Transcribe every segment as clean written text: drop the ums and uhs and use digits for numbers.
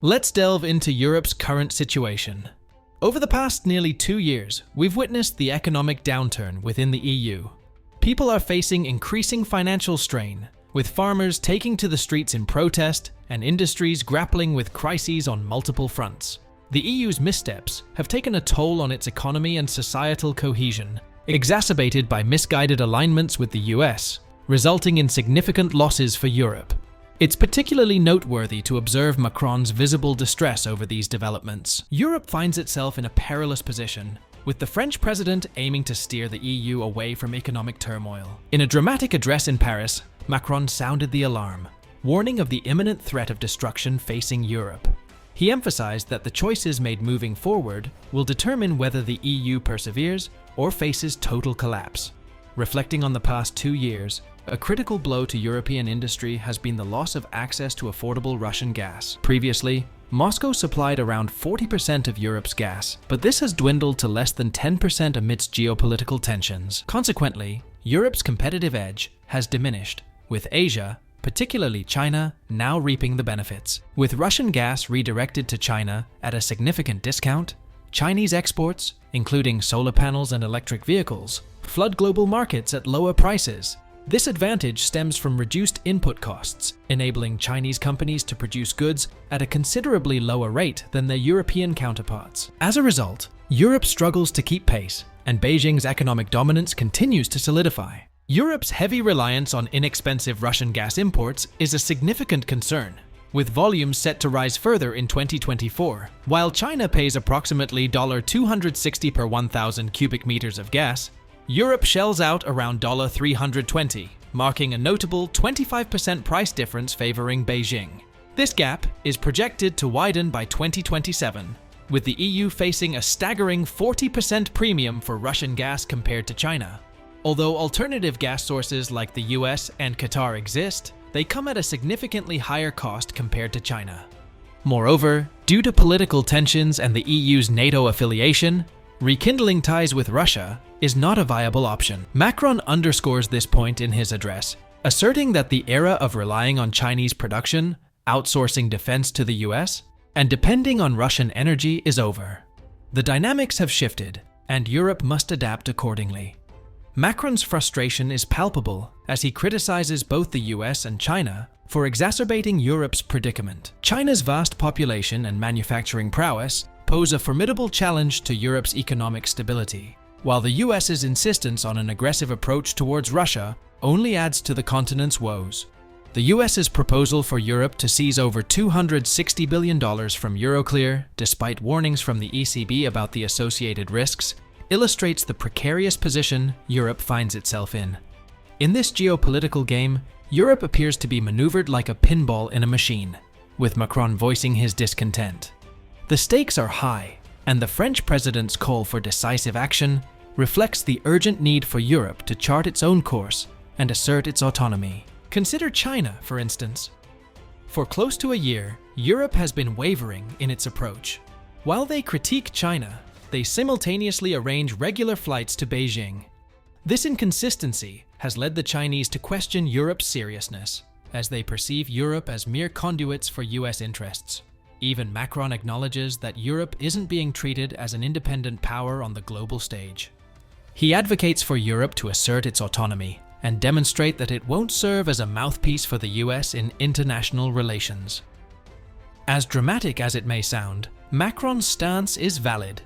Let's delve into Europe's current situation. Over the past nearly 2 years, we've witnessed the economic downturn within the EU. People are facing increasing financial strain, with farmers taking to the streets in protest and industries grappling with crises on multiple fronts. The EU's missteps have taken a toll on its economy and societal cohesion, exacerbated by misguided alignments with the US, resulting in significant losses for Europe. It's particularly noteworthy to observe Macron's visible distress over these developments. Europe finds itself in a perilous position, with the French president aiming to steer the EU away from economic turmoil. In a dramatic address in Paris, Macron sounded the alarm, warning of the imminent threat of destruction facing Europe. He emphasized that the choices made moving forward will determine whether the EU perseveres or faces total collapse. Reflecting on the past 2 years, a critical blow to European industry has been the loss of access to affordable Russian gas. Previously, Moscow supplied around 40% of Europe's gas, but this has dwindled to less than 10% amidst geopolitical tensions. Consequently, Europe's competitive edge has diminished, with Asia, particularly China, now reaping the benefits. With Russian gas redirected to China at a significant discount, Chinese exports, including solar panels and electric vehicles, flood global markets at lower prices. This advantage stems from reduced input costs, enabling Chinese companies to produce goods at a considerably lower rate than their European counterparts. As a result, Europe struggles to keep pace, and Beijing's economic dominance continues to solidify. Europe's heavy reliance on inexpensive Russian gas imports is a significant concern, with volumes set to rise further in 2024. While China pays approximately $260 per 1,000 cubic meters of gas, Europe shells out around $320, marking a notable 25% price difference favoring Beijing. This gap is projected to widen by 2027, with the EU facing a staggering 40% premium for Russian gas compared to China. Although alternative gas sources like the US and Qatar exist, they come at a significantly higher cost compared to China. Moreover, due to political tensions and the EU's NATO affiliation, rekindling ties with Russia is not a viable option. Macron underscores this point in his address, asserting that the era of relying on Chinese production, outsourcing defense to the US, and depending on Russian energy is over. The dynamics have shifted, and Europe must adapt accordingly. Macron's frustration is palpable as he criticizes both the US and China for exacerbating Europe's predicament. China's vast population and manufacturing prowess pose a formidable challenge to Europe's economic stability, while the US's insistence on an aggressive approach towards Russia only adds to the continent's woes. The US's proposal for Europe to seize over $260 billion from Euroclear, despite warnings from the ECB about the associated risks, illustrates the precarious position Europe finds itself in. In this geopolitical game, Europe appears to be maneuvered like a pinball in a machine, with Macron voicing his discontent. The stakes are high, and the French president's call for decisive action reflects the urgent need for Europe to chart its own course and assert its autonomy. Consider China, for instance. For close to a year, Europe has been wavering in its approach. While they critique China, they simultaneously arrange regular flights to Beijing. This inconsistency has led the Chinese to question Europe's seriousness, as they perceive Europe as mere conduits for US interests. Even Macron acknowledges that Europe isn't being treated as an independent power on the global stage. He advocates for Europe to assert its autonomy and demonstrate that it won't serve as a mouthpiece for the US in international relations. As dramatic as it may sound, Macron's stance is valid.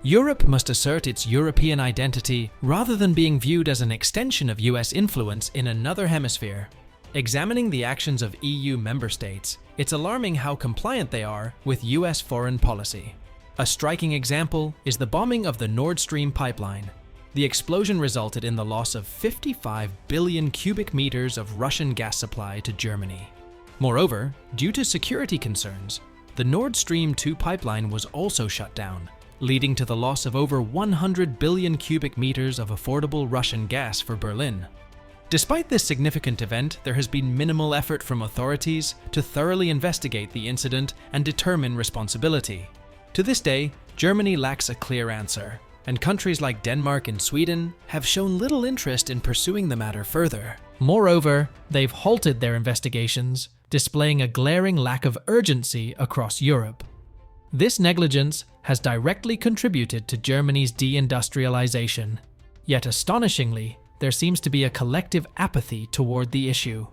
Europe must assert its European identity rather than being viewed as an extension of US influence in another hemisphere. Examining the actions of EU member states, it's alarming how compliant they are with US foreign policy. A striking example is the bombing of the Nord Stream pipeline. The explosion resulted in the loss of 55 billion cubic meters of Russian gas supply to Germany. Moreover, due to security concerns, the Nord Stream 2 pipeline was also shut down, leading to the loss of over 100 billion cubic meters of affordable Russian gas for Berlin. Despite this significant event, there has been minimal effort from authorities to thoroughly investigate the incident and determine responsibility. To this day, Germany lacks a clear answer, and countries like Denmark and Sweden have shown little interest in pursuing the matter further. Moreover, they've halted their investigations, displaying a glaring lack of urgency across Europe. This negligence has directly contributed to Germany's deindustrialization. Yet astonishingly, there seems to be a collective apathy toward the issue.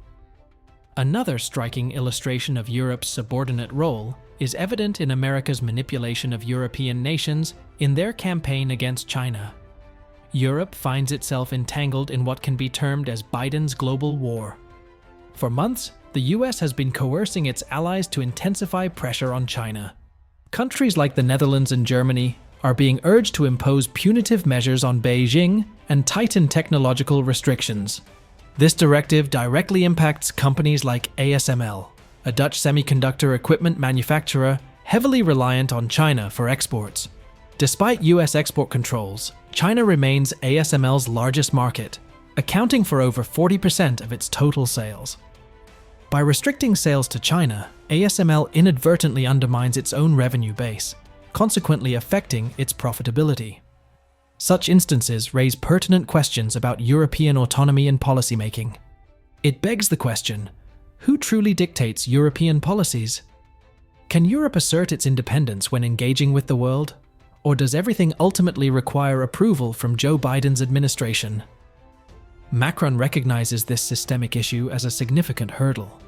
Another striking illustration of Europe's subordinate role is evident in America's manipulation of European nations in their campaign against China. Europe finds itself entangled in what can be termed as Biden's global war. For months, the US has been coercing its allies to intensify pressure on China. Countries like the Netherlands and Germany are being urged to impose punitive measures on Beijing and tighten technological restrictions. This directive directly impacts companies like ASML, a Dutch semiconductor equipment manufacturer heavily reliant on China for exports. Despite US export controls, China remains ASML's largest market, accounting for over 40% of its total sales. By restricting sales to China, ASML inadvertently undermines its own revenue base, consequently affecting its profitability. Such instances raise pertinent questions about European autonomy in policymaking. It begs the question, who truly dictates European policies? Can Europe assert its independence when engaging with the world? Or does everything ultimately require approval from Joe Biden's administration? Macron recognizes this systemic issue as a significant hurdle.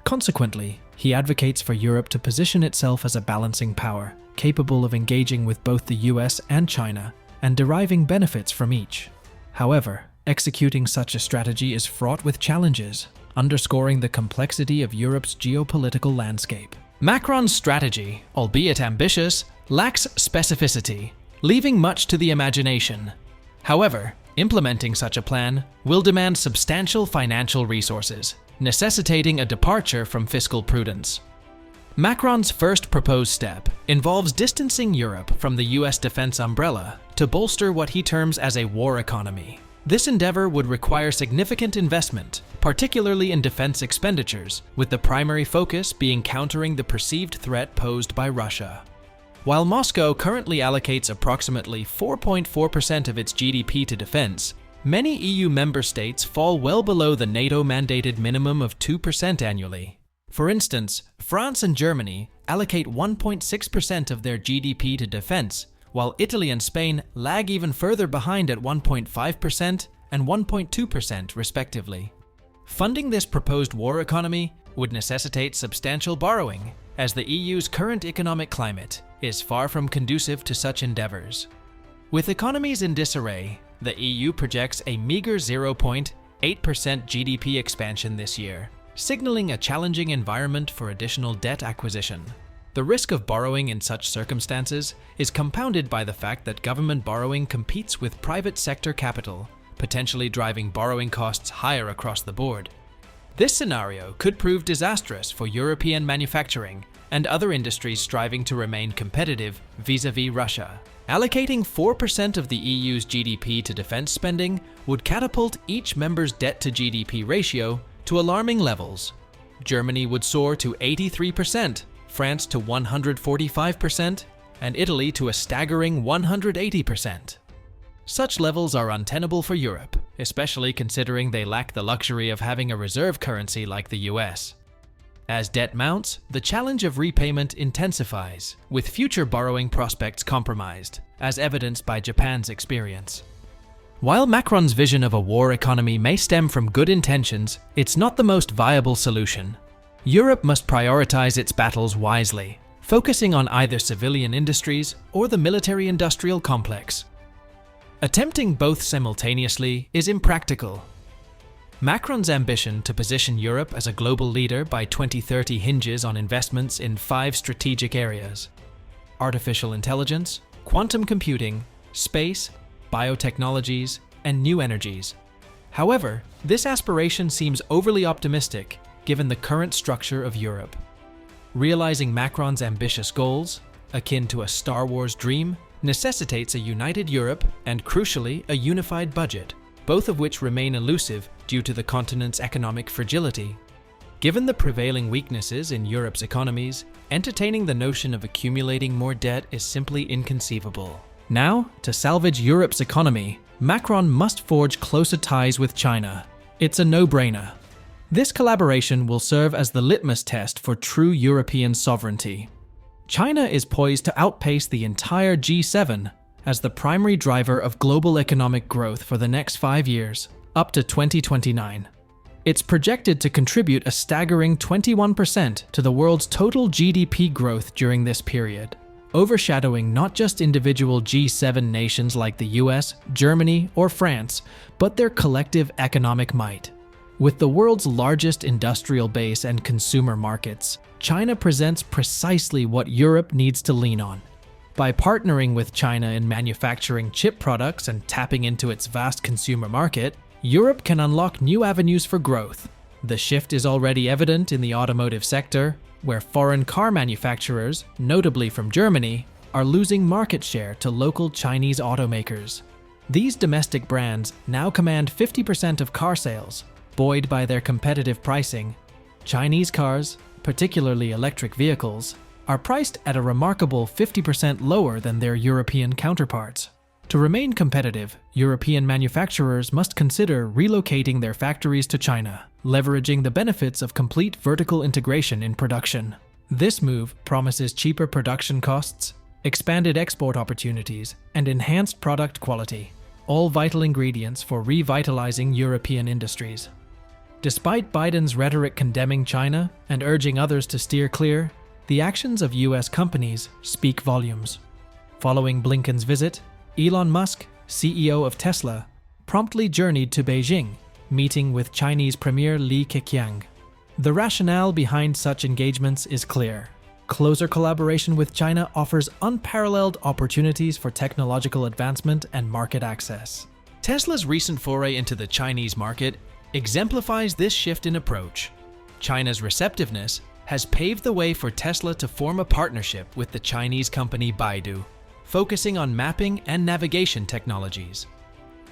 Consequently, he advocates for Europe to position itself as a balancing power, capable of engaging with both the US and China, and deriving benefits from each. However, executing such a strategy is fraught with challenges, underscoring the complexity of Europe's geopolitical landscape. Macron's strategy, albeit ambitious, lacks specificity, leaving much to the imagination. However, implementing such a plan will demand substantial financial resources, necessitating a departure from fiscal prudence. Macron's first proposed step involves distancing Europe from the US defense umbrella to bolster what he terms as a war economy. This endeavor would require significant investment, particularly in defense expenditures, with the primary focus being countering the perceived threat posed by Russia. While Moscow currently allocates approximately 4.4% of its GDP to defense, many EU member states fall well below the NATO-mandated minimum of 2% annually. For instance, France and Germany allocate 1.6% of their GDP to defense, while Italy and Spain lag even further behind at 1.5% and 1.2% respectively. Funding this proposed war economy would necessitate substantial borrowing, as the EU's current economic climate is far from conducive to such endeavors. With economies in disarray, the EU projects a meager 0.8% GDP expansion this year, signaling a challenging environment for additional debt acquisition. The risk of borrowing in such circumstances is compounded by the fact that government borrowing competes with private sector capital, potentially driving borrowing costs higher across the board. This scenario could prove disastrous for European manufacturing and other industries striving to remain competitive vis-à-vis Russia. Allocating 4% of the EU's GDP to defense spending would catapult each member's debt-to-GDP ratio to alarming levels. Germany would soar to 83%, France to 145%, and Italy to a staggering 180%. Such levels are untenable for Europe, especially considering they lack the luxury of having a reserve currency like the US. As debt mounts, the challenge of repayment intensifies, with future borrowing prospects compromised, as evidenced by Japan's experience. While Macron's vision of a war economy may stem from good intentions, it's not the most viable solution. Europe must prioritize its battles wisely, focusing on either civilian industries or the military-industrial complex. Attempting both simultaneously is impractical. Macron's ambition to position Europe as a global leader by 2030 hinges on investments in 5 strategic areas: artificial intelligence, quantum computing, space, biotechnologies, and new energies. However, this aspiration seems overly optimistic given the current structure of Europe. Realizing Macron's ambitious goals, akin to a Star Wars dream, necessitates a united Europe and, crucially, a unified budget, both of which remain elusive due to the continent's economic fragility. Given the prevailing weaknesses in Europe's economies, entertaining the notion of accumulating more debt is simply inconceivable. Now, to salvage Europe's economy, Macron must forge closer ties with China. It's a no-brainer. This collaboration will serve as the litmus test for true European sovereignty. China is poised to outpace the entire G7 as the primary driver of global economic growth for the next 5 years, up to 2029. It's projected to contribute a staggering 21% to the world's total GDP growth during this period, overshadowing not just individual G7 nations like the US, Germany, or France, but their collective economic might. With the world's largest industrial base and consumer markets, China presents precisely what Europe needs to lean on. By partnering with China in manufacturing chip products and tapping into its vast consumer market, Europe can unlock new avenues for growth. The shift is already evident in the automotive sector, where foreign car manufacturers, notably from Germany, are losing market share to local Chinese automakers. These domestic brands now command 50% of car sales, buoyed by their competitive pricing. Chinese cars, particularly electric vehicles, are priced at a remarkable 50% lower than their European counterparts. To remain competitive, European manufacturers must consider relocating their factories to China, leveraging the benefits of complete vertical integration in production. This move promises cheaper production costs, expanded export opportunities, and enhanced product quality, all vital ingredients for revitalizing European industries. Despite Biden's rhetoric condemning China and urging others to steer clear, the actions of US companies speak volumes. Following Blinken's visit, Elon Musk, CEO of Tesla, promptly journeyed to Beijing, meeting with Chinese Premier Li Keqiang. The rationale behind such engagements is clear. Closer collaboration with China offers unparalleled opportunities for technological advancement and market access. Tesla's recent foray into the Chinese market exemplifies this shift in approach. China's receptiveness has paved the way for Tesla to form a partnership with the Chinese company Baidu, focusing on mapping and navigation technologies.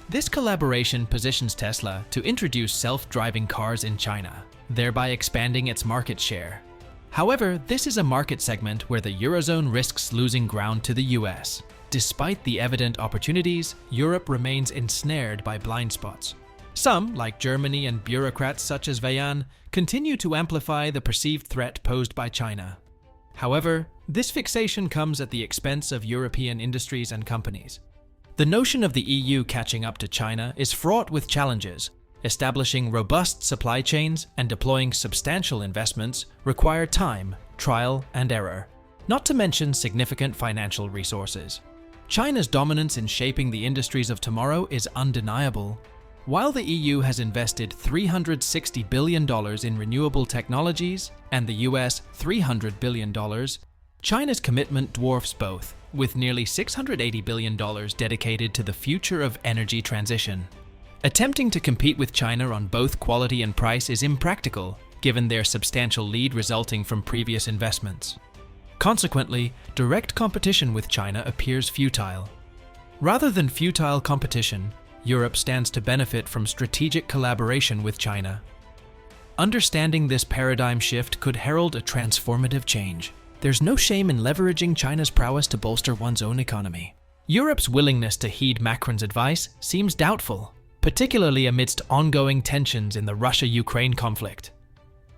This collaboration positions Tesla to introduce self-driving cars in China, thereby expanding its market share. However, this is a market segment where the Eurozone risks losing ground to the US. Despite the evident opportunities, Europe remains ensnared by blind spots. Some, like Germany and bureaucrats such as Vayan, continue to amplify the perceived threat posed by China. However, this fixation comes at the expense of European industries and companies. The notion of the EU catching up to China is fraught with challenges. Establishing robust supply chains and deploying substantial investments require time, trial, and error, not to mention significant financial resources. China's dominance in shaping the industries of tomorrow is undeniable. While the EU has invested $360 billion in renewable technologies and the US $300 billion, China's commitment dwarfs both, with nearly $680 billion dedicated to the future of energy transition. Attempting to compete with China on both quality and price is impractical, given their substantial lead resulting from previous investments. Consequently, direct competition with China appears futile. Rather than futile competition, Europe stands to benefit from strategic collaboration with China. Understanding this paradigm shift could herald a transformative change. There's no shame in leveraging China's prowess to bolster one's own economy. Europe's willingness to heed Macron's advice seems doubtful, particularly amidst ongoing tensions in the Russia-Ukraine conflict.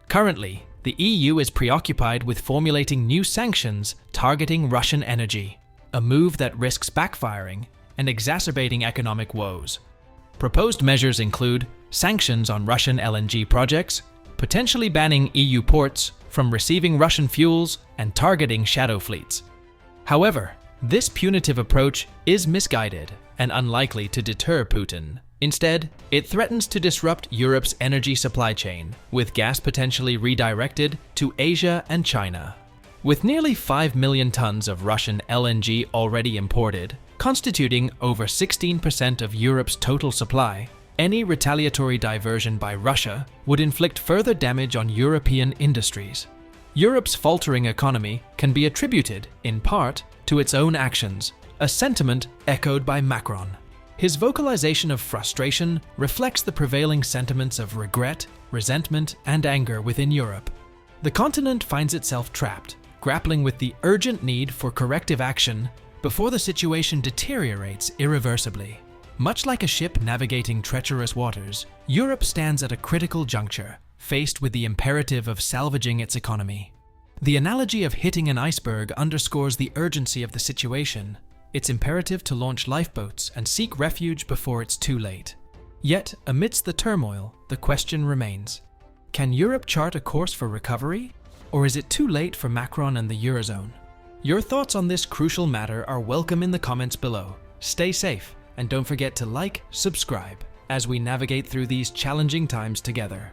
Currently, the EU is preoccupied with formulating new sanctions targeting Russian energy, a move that risks backfiring and exacerbating economic woes. Proposed measures include sanctions on Russian LNG projects, potentially banning EU ports from receiving Russian fuels, and targeting shadow fleets. However, this punitive approach is misguided and unlikely to deter Putin. Instead, it threatens to disrupt Europe's energy supply chain, with gas potentially redirected to Asia and China. With nearly 5 million tons of Russian LNG already imported, constituting over 16% of Europe's total supply, any retaliatory diversion by Russia would inflict further damage on European industries. Europe's faltering economy can be attributed, in part, to its own actions, a sentiment echoed by Macron. His vocalization of frustration reflects the prevailing sentiments of regret, resentment, and anger within Europe. The continent finds itself trapped, grappling with the urgent need for corrective action before the situation deteriorates irreversibly. Much like a ship navigating treacherous waters, Europe stands at a critical juncture, faced with the imperative of salvaging its economy. The analogy of hitting an iceberg underscores the urgency of the situation. It's imperative to launch lifeboats and seek refuge before it's too late. Yet, amidst the turmoil, the question remains: can Europe chart a course for recovery? Or is it too late for Macron and the Eurozone? Your thoughts on this crucial matter are welcome in the comments below. Stay safe, and don't forget to like, subscribe, as we navigate through these challenging times together.